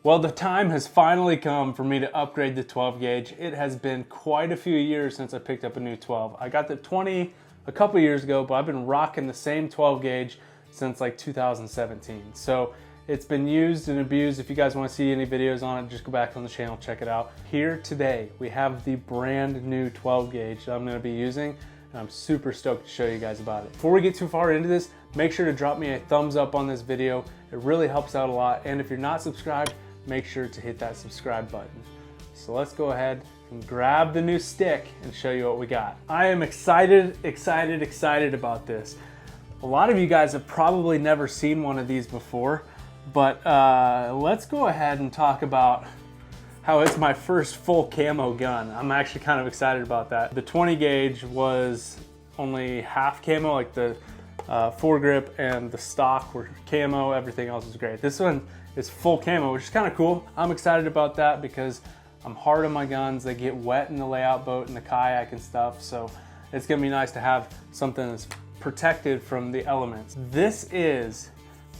Well, the time has finally come for me to upgrade the 12 gauge. It has been quite a few years since I picked up a new 12. I got the 20 a couple years ago, but I've been rocking the same 12 gauge since like 2017. So it's been used and abused. If you guys want to see any videos on it, just go back on the channel, check it out. Here today, we have the brand new 12 gauge that I'm going to be using, and I'm super stoked to show you guys about it. Before we get too far into this, make sure to drop me a thumbs up on this video. It really helps out a lot. And if you're not subscribed, make sure to hit that subscribe button. So let's go ahead and grab the new stick and show you what we got. I am excited about this. A lot of you guys have probably never seen one of these before, but let's go ahead and talk about how it's my first full camo gun. I'm actually kind of excited about that. The 20 gauge was only half camo, like the foregrip and the stock were camo, everything else is great. This one is full camo, which is kind of cool. I'm excited about that because I'm hard on my guns. They get wet in the layout boat and the kayak and stuff, so it's gonna be nice to have something that's protected from the elements. This is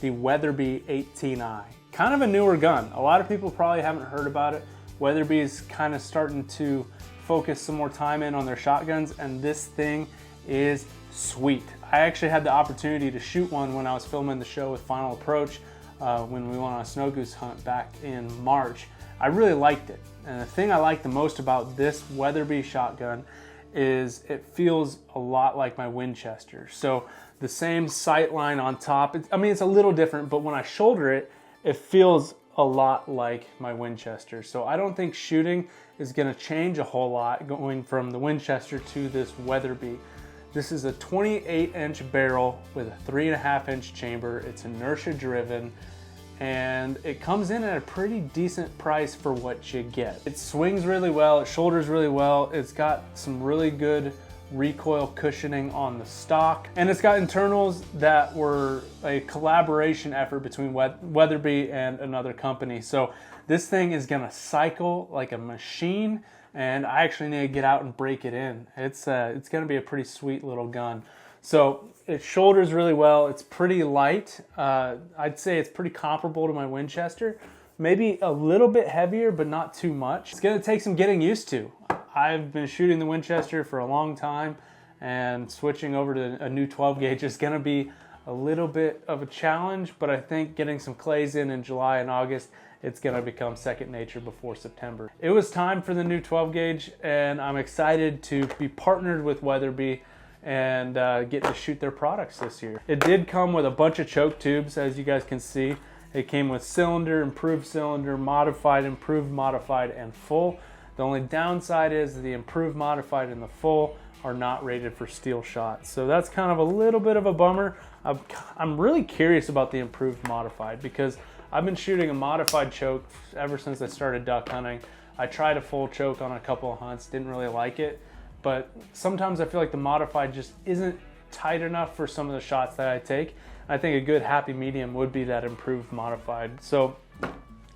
the Weatherby 18i. Kind of a newer gun. A lot of people probably haven't heard about it. Weatherby is kind of starting to focus some more time in on their shotguns, and this thing is sweet. I actually had the opportunity to shoot one when I was filming the show with Final Approach when we went on a snow goose hunt back in March. I really liked it. And the thing I like the most about this Weatherby shotgun is it feels a lot like my Winchester. So the same sight line on top, I mean, it's a little different, but when I shoulder it, it feels a lot like my Winchester. So I don't think shooting is gonna change a whole lot going from the Winchester to this Weatherby. This is a 28-inch barrel with a 3.5-inch chamber. It's inertia driven, and it comes in at a pretty decent price for what you get. It swings really well, it shoulders really well, it's got some really good recoil cushioning on the stock, and it's got internals that were a collaboration effort between Weatherby and another company. So this thing is gonna cycle like a machine, and I actually need to get out and break it in. It's gonna be a pretty sweet little gun. So it shoulders really well. It's pretty light. I'd say it's pretty comparable to my Winchester. Maybe a little bit heavier, but not too much. It's gonna take some getting used to. I've been shooting the Winchester for a long time, and switching over to a new 12 gauge is gonna be a little bit of a challenge, but I think getting some clays in July and August, it's gonna become second nature before September. It was time for the new 12 gauge, and I'm excited to be partnered with Weatherby and get to shoot their products this year. It did come with a bunch of choke tubes, as you guys can see. It came with cylinder, improved cylinder, modified, improved, modified, and full. The only downside is the improved, modified, and the full are not rated for steel shots. So that's kind of a little bit of a bummer. I'm really curious about the improved, modified, because I've been shooting a modified choke ever since I started duck hunting. I tried a full choke on a couple of hunts, didn't really like it, but sometimes I feel like the modified just isn't tight enough for some of the shots that I take. I think a good happy medium would be that improved modified. So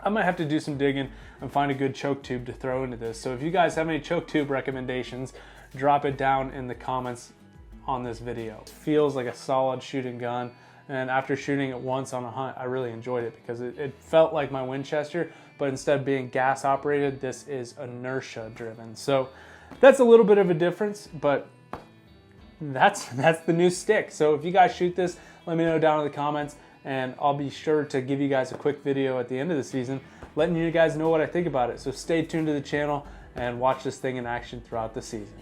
I might have to do some digging and find a good choke tube to throw into this. So if you guys have any choke tube recommendations, drop it down in the comments on this video. It feels like a solid shooting gun, and after shooting it once on a hunt, I really enjoyed it because it felt like my Winchester, but instead of being gas operated, this is inertia driven. So that's a little bit of a difference, but that's the new stick. So if you guys shoot this, let me know down in the comments, and I'll be sure to give you guys a quick video at the end of the season letting you guys know what I think about it. So stay tuned to the channel and watch this thing in action throughout the season.